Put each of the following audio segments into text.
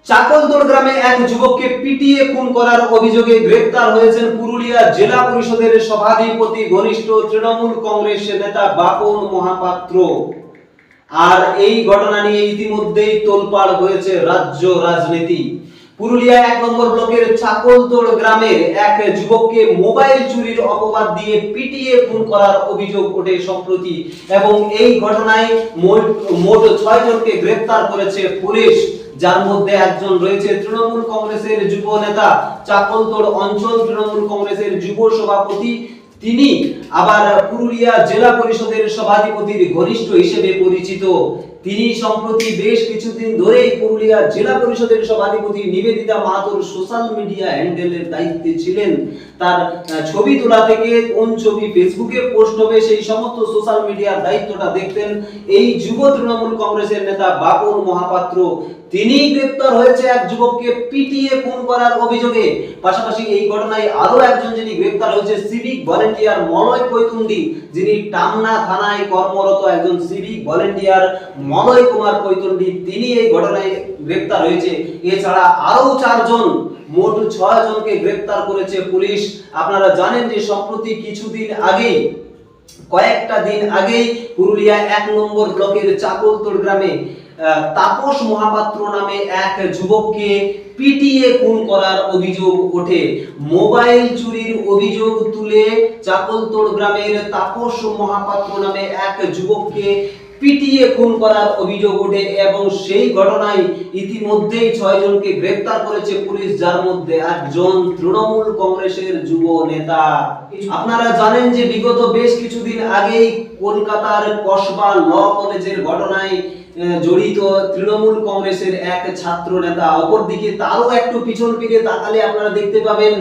চাকলতোড় গ্রামে এক যুবককে পিটিয়ে খুন করার অভিযোগে গ্রেফতার হয়েছেন পুরুলিয়া জেলা পরিষদের সভাধিপতি ঘনিষ্ঠ তৃণমূল কংগ্রেস নেতা বাপন মহাপাত্র। আর এই ঘটনা নিয়ে ইতিমধ্যেই তোলপাড় হয়েছে রাজ্য রাজনীতি। পুরুলিয়া ১ নম্বর ব্লকের চাকলতোড় গ্রামের এক যুবককে মোবাইল চুরির অপবাদ দিয়ে পিটিয়ে খুন করার অভিযোগ ওঠে সম্প্রতি, এবং এই ঘটনায় মোট ৬ জনকে গ্রেফতার করেছে পুলিশ, যার মধ্যে একজন রয়েছে তৃণমূল কংগ্রেসের যুব নেতা, চাকলতোড় অঞ্চল তৃণমূল কংগ্রেসের যুব সভাপতি। তিনি আবার পুরুলিয়া জেলা পরিষদের সভাধিপতির ঘনিষ্ঠ হিসেবে পরিচিত। তিনি সম্প্রতি বেশ কিছুদিন ধরেই পুরুলিয়া জেলা পরিষদের সভাধিপতি নিবেদিতা মাহাতোর সোশ্যাল মিডিয়া হ্যান্ডেলের দায়িত্বে ছিলেন। তার ছবি তোলা থেকে কোন ছবি ফেসবুকে পোস্ট হবে সেই সমস্ত সোশ্যাল মিডিয়ার দায়িত্বটা দেখতেন এই যুব তৃণমূল কংগ্রেসের নেতা বাপন মহাপাত্র। তিনি গ্রেফতার হয়েছে এক যুবককে পিটিয়ে খুন করার অভিযোগে। পাশাপাশি এই ঘটনায় আরো একজন যিনি গ্রেফতার হয়েছে সিভিক ভলেন্টিয়ার মলয় কৈতুন্ডি, যিনি টামনা থানায় কর্মরত একজন সিভিক ভলেন্টিয়ার মলয় কুমার কৈতুন্ডি, তিনি এই ঘটনায় গ্রেফতার হয়েছে। এছাড়া আরো ৪ জন, মোট ৬ জনকে গ্রেফতার করেছে পুলিশ। আপনারা জানেন যে সম্প্রতি কয়েকটা দিন আগেই পুরুলিয়া ১ নম্বর ব্লকের চাকলতোড় গ্রামে তাপস মহাপাত্র নামে এক যুবককে পিটিয়ে খুন করার অভিযোগ ওঠে। মোবাইল চুরির অভিযোগ তুলে চাকলতোড় গ্রামের তাপস মহাপাত্র নামে এক যুবককে পিটিয়ে খুন করার অভিযোগ ওঠে, এবং সেই ঘটনায় ইতিমধ্যেই ৬ জনকে গ্রেফতার করেছে পুলিশ, যার মধ্যে একজন তৃণমূল কংগ্রেসের যুব নেতা। আপনারা জানেন যে বিগত বেশ কিছুদিন আগেই কলকাতার কসবা ল কলেজের ঘটনায় জড়িত তৃণমূল কংগ্রেসের এক ছাত্র নেতা। অপরদিকে তারও একটু পিছন ফিরে তাকালে আপনারা দেখতে পাবেন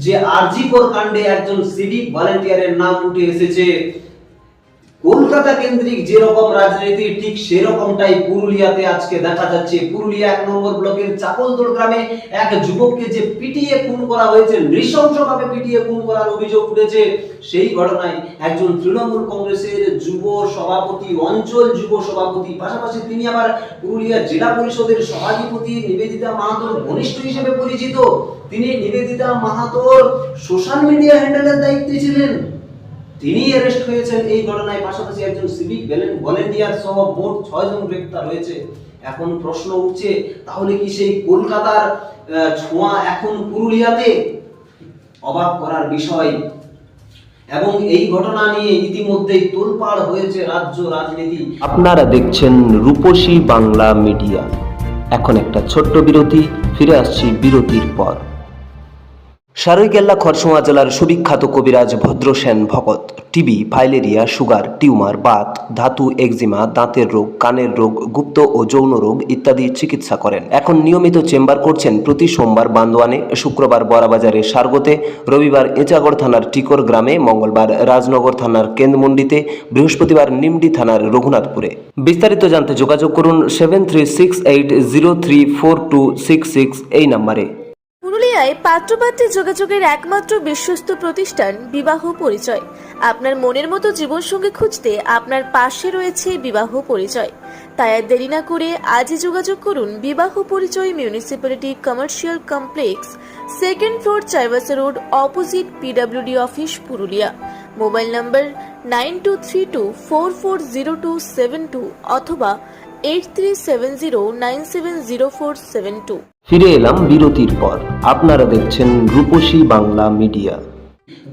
যে আরজিকর কাণ্ডে একজন সিভিক ভলান্টিয়ারের নাম উঠে এসেছে। কলকাতা কেন্দ্রিক যেরকম রাজনীতি, ঠিক সেরকমটাই পুরুলিয়াতে আজকে দেখা যাচ্ছে। পুরুলিয়া ১ নম্বর ব্লকের চাকলতোড় গ্রামে এক যুবককে যে পিটিয়ে খুন করা হয়েছে, নৃশংসভাবে পিটিয়ে খুন করার অভিযোগ উঠেছে, সেই ঘটনায় একজন তৃণমূল কংগ্রেসের যুব সভাপতি, অঞ্চল যুব সভাপতি, পাশাপাশি তিনি আবার পুরুলিয়া জেলা পরিষদের সভাধিপতি নিবেদিতা মাহাতোর ঘনিষ্ঠ হিসেবে পরিচিত। তিনি নিবেদিতা মাহাতোর সোশ্যাল মিডিয়া হ্যান্ডেলের দায়িত্বে ছিলেন। তিনি অ্যারেস্ট হয়েছেন এই ঘটনায়। পাশাপাশি একজন সিভিক ভলেন্টিয়ার সহ মোট ৬ জন গ্রেফতার হয়েছে। এখন প্রশ্ন উঠছে, তাহলে কি সেই কলকাতার ছোঁয়া এখন পুরুলিয়াতে? অবাক করার বিষয়। এবং এই ঘটনা নিয়ে ইতিমধ্যেই তোলপাড় হয়েছে রাজ্য রাজনীতি। আপনারা দেখছেন রূপসী বাংলা মিডিয়া। এখন একটা ছোট্ট বিরতি, ফিরে আসছি বিরতির পর। সারৈকেল্লা খরসোয়া জেলার সুবিখ্যাত কবিরাজ Bhadrasen Bhagat TB, filaria, sugar, tumour, Baat, ধাতু, এক্সিমা, দাঁতের রোগ, কানের রোগ, গুপ্ত ও যৌন রোগ ইত্যাদি চিকিৎসা করেন। এখন নিয়মিত চেম্বার করছেন প্রতি সোমবার বান্দোয়ানে, শুক্রবার বড়াবাজারে সারগোতে, রবিবার এঁচাগড় থানার টিকর গ্রামে, মঙ্গলবার রাজনগর থানার কেন্দ্রমন্ডিতে, বৃহস্পতিবার নিমডি থানার রঘুনাথপুরে। বিস্তারিত জানতে যোগাযোগ করুন 7368034266 এই নম্বরে। পুরুলিয়ায় পাত্রপাত্রী যোগাযোগের একমাত্র বিশ্বস্ত প্রতিষ্ঠান বিবাহ পরিচয়। আপনার মনের মতো জীবনসঙ্গী খুঁজতে আপনার পাশে রয়েছে বিবাহ পরিচয়। তাই আর দেরি না করে আজই যোগাযোগ করুন বিবাহ পরিচয়, municipality commercial complex, 2nd floor, Chaibasa road, opposite PWD office, Purulia. Mobile নম্বর 9232440272 অথবা 8370970472। ফিরে এলাম বিরতির পর। আপনারা দেখছেন রূপসী বাংলা মিডিয়া।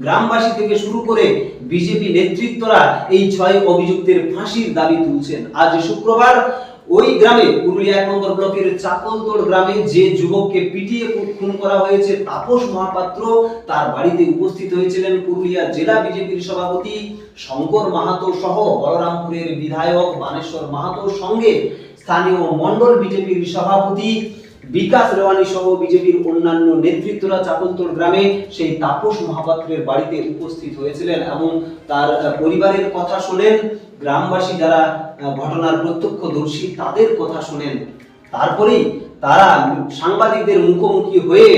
গ্রামবাসী থেকে শুরু করে বিজেপি নেতৃত্বরা এই ৬ অভিযুক্তের ফাঁসির দাবি তুলছেন। আজ শুক্রবার ওই গ্রামে, পুরুলিয়া ১ নম্বর ব্লকের চাকলতোড় গ্রামে যে যুবককে পিটিয়ে খুন করা হয়েছে তাপস মহাপাত্র, তার বাড়িতে উপস্থিত হয়েছিলেন পুরুলিয়া জেলা বিজেপির সভাপতি শঙ্কর মাহাতো সহ বলরামপুরের বিধায়ক বানেশ্বর মাহাতোর সঙ্গে স্থানীয় মন্ডল বিজেপির সভাপতি বিকাশ রেওয়ানি সহ বিজেপির অন্যান্য নেতৃত্বরা চাকলতোড় গ্রামে সেই তাপস মহাপাত্রের বাড়িতে উপস্থিত হয়েছিলেন এবং তার পরিবারের কথা শোনেন। গ্রামবাসী যারা ঘটনার প্রত্যক্ষদর্শী তাদের কথা শোনেন। তারপরেই তারা সাংবাদিকদের মুখোমুখি হয়ে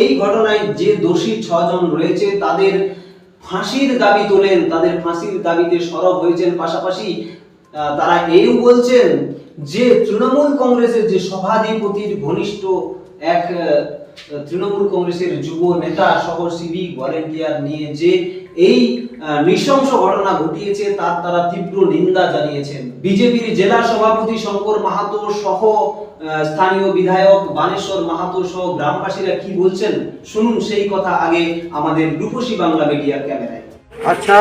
এই ঘটনায় যে দোষী ৬ জন রয়েছে তাদের ফাঁসির দাবি তোলেন। তাদের ফাঁসির দাবিতে সরব হয়েছেন। পাশাপাশি তারা এই বলছেন যে তৃণমূল কংগ্রেসের যে সভাধিপতির ঘনিষ্ঠ এক তৃণমূল কংগ্রেসের যুব নেতা সহ সিভিক ভলেন্টিয়ার নিয়ে যে এই নৃশংস ঘটনা ঘটিয়েছে তার তারা তীব্র নিন্দা জানিয়েছেন। বিজেপির জেলা সভাপতি শঙ্কর মাহাতো সহ স্থানীয় বিধায়ক বানেশ্বর মাহাতো সহ গ্রামবাসীরা কি বলছেন শুনুন সেই কথা আগে আমাদের রূপসী বাংলা মিডিয়ার ক্যামেরায়। আচ্ছা,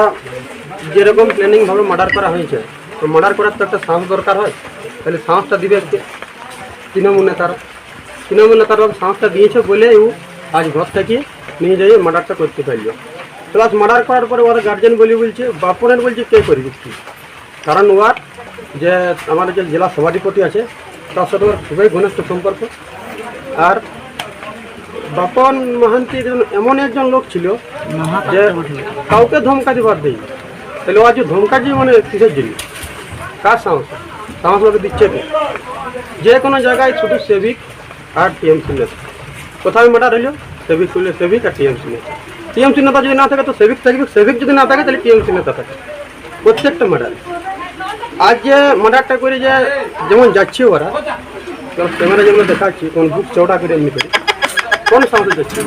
যেরকম প্ল্যানিং ভাবে মার্ডার করা হয়েছে, তো মার্ডার করার তো একটা সাহস দরকার হয়, তাহলে সাহসটা দিবে কে? তৃণমূল নেতারা সাহসটা দিয়েছে বলে ও আজ ঘর থেকে নিয়ে যাই মার্ডারটা করতে পারলো। প্লাস মার্ডার করার পরে ওরা গার্জেন বলছে, বাপনের বলছে কে করবি কি, কারণ ওর যে আমার যে জেলা সভাধিপতি আছে তার সাথে ওর খুবই ঘনিষ্ঠ সম্পর্ক। আর বাপন মহান্তি এমন একজন লোক ছিল যে কাউকে ধমকা দিবার দেয়, তাহলে ও আজ ধমকা দিয়ে মানে কিসের জন্য, কার সাহস ওকে দিচ্ছে কে? যে কোনো জায়গায় শুধু সেভিক আর টিএমসি নেতা, কোথায় মার্ডার হইল সেভিক আর টিএমসি নেতা। টিএমসি নেতা যদি না থাকে তো সেভিক থাকবে, সেভিক যদি না থাকে তাহলে টিএমসি নেতা থাকে। প্রত্যেকটা মার্ডার আজ যে মার্ডারটা করে যে যেমন যাচ্ছে ওরা, ক্যামেরা যেগুলো দেখাচ্ছি কোন বুক চৌড়া করে এমনি করে কোন সাহসে যাচ্ছে,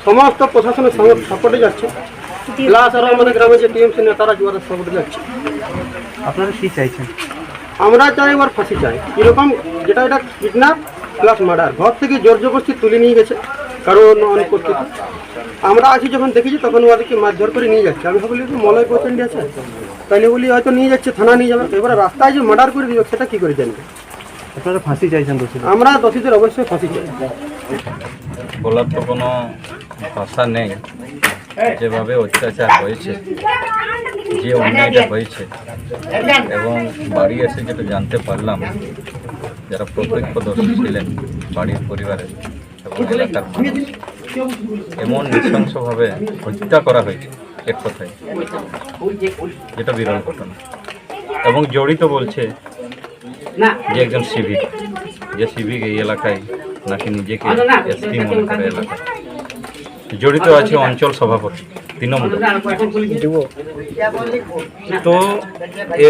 সমস্ত প্রশাসনের সাপোর্টে যাচ্ছে। প্লাস আরও আমাদের গ্রামে যে টিএমসি নেতারা ওরা সাপোর্টে যাচ্ছে। আপনারা কি চাইছেন? আমরা চাই ওর ফাঁসি চাই। কীরকম, যেটা এটা কিডন্যাপ প্লাস মার্ডার, ঘর থেকে জোর জবরদস্তি তুলে নিয়ে গেছে কারণ অনুপস্থিত। আমরা আছি যখন দেখেছি তখন ওদেরকে মারধর করে নিয়ে যাচ্ছে। আমি ভাবলি মলয় প্রচন্ড আছে, তাইলে বলি হয়তো নিয়ে যাচ্ছে, থানা নিয়ে যাবে। এবারে রাস্তায় যে মার্ডার করে দিবে সেটা কী করে জানবে? আপনারা ফাঁসি চাইছেন দোষী? আমরা দোষীদের অবশ্যই ফাঁসি চাই। বলার তো কোনো ভাষা নেই। যেভাবে অত্যাচার হয়েছে, যে অন্যায়টা হয়েছে, এবং বাড়ি এসে যেটা জানতে পারলাম যারা প্রত্যক্ষদর্শী ছিলেন বাড়ির পরিবারের এবং এলাকার মানুষ, এমন নৃশংসভাবে হত্যা করা হয়েছে এক কথায়, যেটা বিরল ঘটনা। এবং জড়িত বলছে যে একজন সিভিক, যে সিভিক এই এলাকায় নাকি নিজেকে এসপি মনে করে এলাকায় জড়িত আছে অঞ্চল সভাপতি তৃণমূল। তো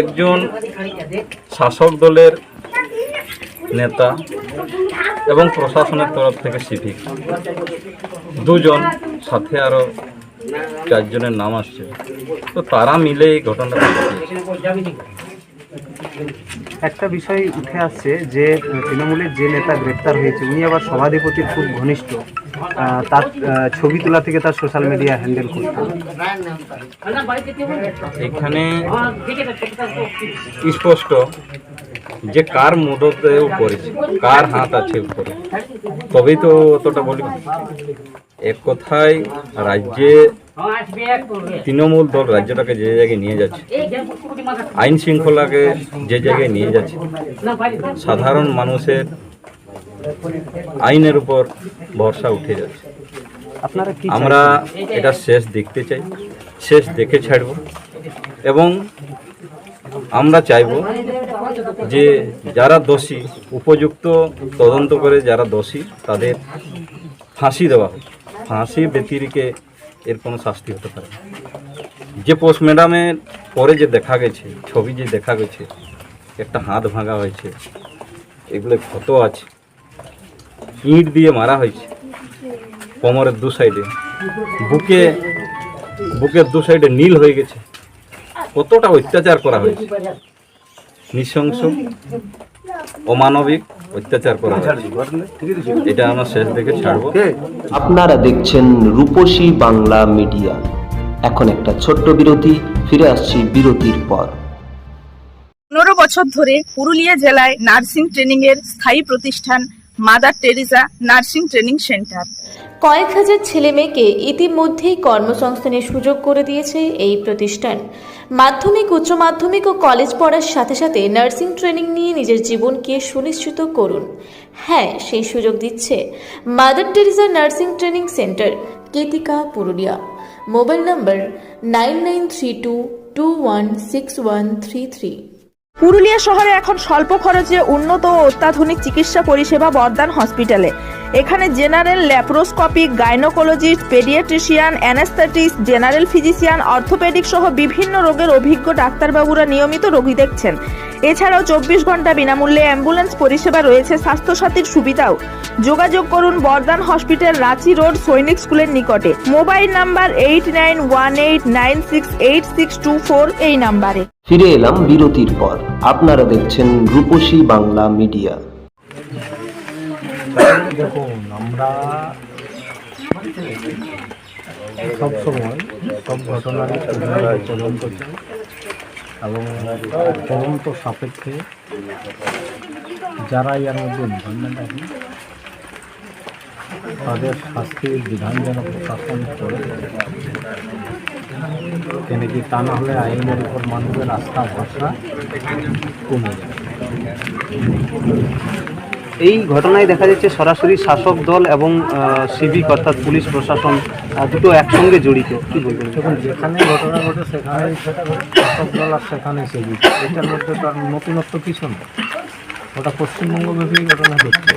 একজন শাসক দলের নেতা এবং প্রশাসনের তরফ থেকে সিভিক দুজন, সাথে আরও 4 জনের নাম আসছে, তো তারা মিলে এই ঘটনাটা ঘটিয়েছে। একটা বিষয় উঠে আসছে যে তৃণমূলের যে নেতা গ্রেপ্তার হয়েছে উনি আবার সভাধিপতির খুব ঘনিষ্ঠ, তার ছবি তোলা থেকে তার সোশ্যাল মিডিয়া হ্যান্ডেল করতেন। এখানে স্পষ্ট যে কার মদতেও করেছে, কার হাত আছে উপরে, তবেই তো অতটা বলি। এক কথায় রাজ্যে তৃণমূল দল রাজ্যটাকে যে জায়গায় নিয়ে যাচ্ছে, আইন শৃঙ্খলাকে যে জায়গায় নিয়ে যাচ্ছে, সাধারণ মানুষের আইনের উপর ভরসা উঠে যাচ্ছে। আপনারা কি আমরা এটা শেষ দেখতে চাই, শেষ দেখে ছাড়ব। এবং আমরা চাইব যে যারা দোষী, উপযুক্ত তদন্ত করে যারা দোষী তাদের ফাঁসি দেওয়া হয়। ফাঁসি ব্যতিরিকে এর কোনো শাস্তি হতে পারে না। যে পোস্টমর্টমের পরে যে দেখা গেছে, ছবি যে দেখা গেছে, একটা হাত ভাঙা হয়েছে, এগুলো ক্ষত আছে, ইট দিয়ে মারা হয়েছে কোমরের 2 সাইডে, বুকের 2 সাইডে নীল হয়ে গেছে। কতটা অত্যাচার করা হয়েছে, নৃশংস অমানবিক অত্যাচার করা হয়েছে। এটা আমরা শেষ দেখে ছাড়বো। আপনারা দেখছেন রূপসী বাংলা মিডিয়া। এখন একটা ছোট্ট বিরতি, ফিরে আসছি বিরতির পর। 15 বছর ধরে পুরুলিয়া জেলায় নার্সিং ট্রেনিং এর স্থায়ী প্রতিষ্ঠান mother Teresa nursing training centre. কয়েক হাজার ছেলে মেয়েকে ইতিমধ্যেই কর্মসংস্থানের সুযোগ করে দিয়েছে এই প্রতিষ্ঠান। মাধ্যমিক, উচ্চ মাধ্যমিক ও কলেজ পড়ার সাথে সাথে নার্সিং ট্রেনিং নিয়ে নিজের জীবনকে সুনিশ্চিত করুন। হ্যাঁ, সেই সুযোগ দিচ্ছে mother Teresa nursing training centre, Ketika, Purulia. Mobile number 9932216133। Purulia শহরে এখন স্বল্প খরচে উন্নত ও অত্যাধুনিক চিকিৎসা পরিষেবা বর্ধমান হসপিটালে। এখানে general, laparoscopic, gynaecologist, paediatrician, anaesthetist, general physician, orthopaedic সহ বিভিন্ন রোগের অভিজ্ঞ ডাক্তারবাবুরা নিয়মিত রোগী দেখছেন। এছাড়াও 24 ঘন্টা বিনামূল্যে অ্যাম্বুলেন্স পরিষেবা রয়েছে, স্বাস্থ্যসাথীর সুবিধাও। যোগাযোগ করুন বর্ধমান হসপিটাল, রাঁচি রোড, সৈনিক স্কুলের নিকটে। মোবাইল নাম্বার 8918968624 এই নাম্বারে। ফিরে এলাম বিরতির পর। আপনারা দেখছেন রূপসী বাংলা মিডিয়া। দেখুন, আমরা সবসময় সব ঘটনার তদন্ত চাই এবং তদন্ত সাপেক্ষে যারা এর মধ্যে ইনভলভমেন্ট আছে তাদের শাস্তির বিধান যেন প্রশাসন করে, কেন কি তা না হলে আইনের উপর মানুষের আস্থা ভরসা কমে যায়। এই ঘটনায় দেখা যাচ্ছে সরাসরি শাসক দল এবং সিভিক অর্থাৎ পুলিশ প্রশাসন দুটো একসঙ্গে জড়িত, কি বলবেন? দেখুন, যেখানে ঘটনা ঘটে সেখানেই শাসক দল আর সেখানে সেবিক, এটার মধ্যে তার নতুনত্ব কিছু না। ওটা পশ্চিমবঙ্গব্যাপী ঘটনা ঘটছে,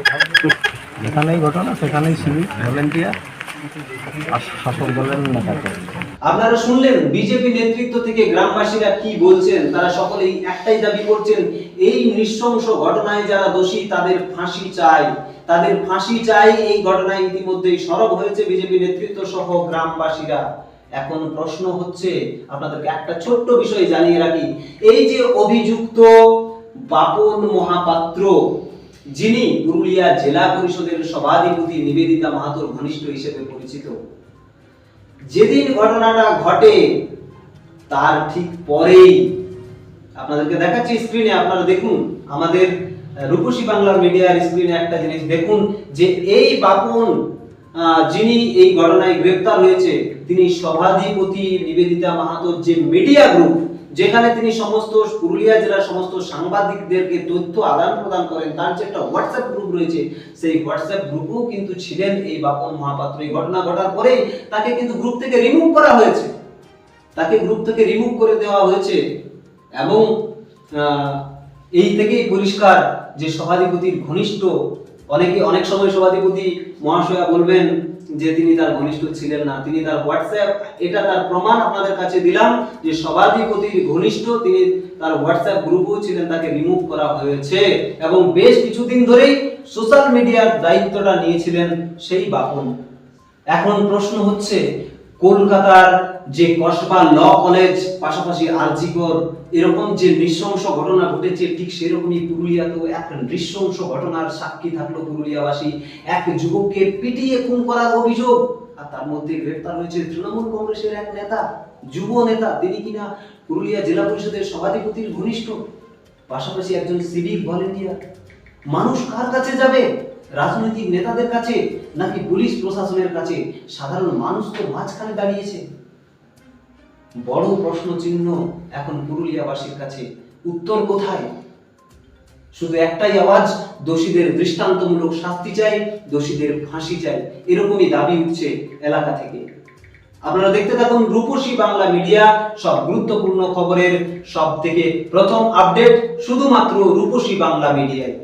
যেখানেই ঘটনা সেখানেই সিভিক, ভলেন্টিয়ার আর শাসক দলের নেতা করে। আপনারা শুনলেন বিজেপি নেতৃত্ব থেকে গ্রামবাসীরা কি বলছেন। তারা সকলেই একটাই দাবি করছেন, এই নৃশংস ঘটনায় যারা দোষী তাদের ফাঁসি চাই, তাদের ফাঁসি চাই। এই ঘটনায় ইতিমধ্যেই সরব হয়েছে বিজেপি নেতৃত্ব সহ গ্রামবাসীরা। এখন প্রশ্ন হচ্ছে, আপনাদেরকে একটা ছোট্ট বিষয় জানিয়ে রাখি, এই যে অভিযুক্ত বাপন মহাপাত্র, যিনি পুরুলিয়া জেলা পরিষদের সভাধিপতি নিবেদিতা মাহাতোর ঘনিষ্ঠ হিসেবে পরিচিত, যেদিন ঘটনাটা ঘটে তার ঠিক পরেই আপনাদেরকে দেখাচ্ছি স্ক্রিনে, আপনারা দেখুন আমাদের রূপসী বাংলা মিডিয়ার স্ক্রিনে একটা জিনিস দেখুন, যে এই বাপন যিনি এই ঘটনায় গ্রেফতার হয়েছে, তিনি সভাধিপতি নিবেদিতা মাহাতোর যে মিডিয়া গ্রুপ, যেখানে তিনি সমস্ত পুরুলিয়া জেলার সমস্ত সাংবাদিকদেরকে তথ্য আদান প্রদান করেন, তার যে একটা হোয়াটসঅ্যাপ গ্রুপ রয়েছে, সেই হোয়াটসঅ্যাপ গ্রুপেও কিন্তু ছিলেন এই বাপন মহাপাত্র। এই ঘটনা ঘটার পরেই তাকে কিন্তু গ্রুপ থেকে রিমুভ করা হয়েছে, তাকে গ্রুপ থেকে রিমুভ করে দেওয়া হয়েছে। এবং এই থেকেই পরিষ্কার যে সভাধিপতির ঘনিষ্ঠ, অনেক সময় সভাধিপতি মহাশয়া বলবেন যে তিনি তার ঘনিষ্ঠ ছিলেন না, তিনি তার হোয়াটসঅ্যাপ, এটা তার প্রমাণ আপনাদের কাছে দিলাম যে সভাধিপতির ঘনিষ্ঠ, তিনি তার হোয়াটসঅ্যাপ গ্রুপও ছিলেন, তাকে রিমুভ করা হয়েছে। এবং বেশ কিছুদিন ধরেই সোশ্যাল মিডিয়ার দায়িত্বটা নিয়েছিলেন সেই বাপন। এখন প্রশ্ন হচ্ছে, কলকাতার যে কসবা ল কলেজ, পাশাপাশি আরজিকর, এরকম যে নৃশংস ঘটনা ঘটেছে, ঠিক সেরকমই পুরুলিয়াতেও এক নৃশংস ঘটনার সাক্ষী থাকলো পুরুলিয়াবাসী। এক যুবককে পিটিয়ে খুন করার অভিযোগ, আর তার মধ্যে গ্রেফতার হয়েছে তৃণমূল কংগ্রেসের এক নেতা, যুব নেতা, তিনি কিনা পুরুলিয়া জেলা পরিষদের সভাধিপতির ঘনিষ্ঠ, পাশাপাশি একজন সিভিক ভলেন্টিয়ার। মানুষ কার কাছে যাবে? রাজনৈতিক নেতাদের কাছে নাকি পুলিশ প্রশাসনের কাছে? সাধারণ মানুষ তো মাঝখানে দাঁড়িয়েছে। বড় প্রশ্ন চিহ্ন এখন পুরুলিয়াবাসীর কাছে, উত্তর কোথায়? শুধু একটাই আওয়াজ, দোষীদের দৃষ্টান্তমূলক শাস্তি চাই, দোষীদের ফাঁসি চাই, এরকমই দাবি উঠছে এলাকা থেকে। আপনারা দেখতে থাকুন রূপসী বাংলা মিডিয়া, সব গুরুত্বপূর্ণ খবরের সব থেকে প্রথম আপডেট শুধুমাত্র রূপসী বাংলা মিডিয়ায়।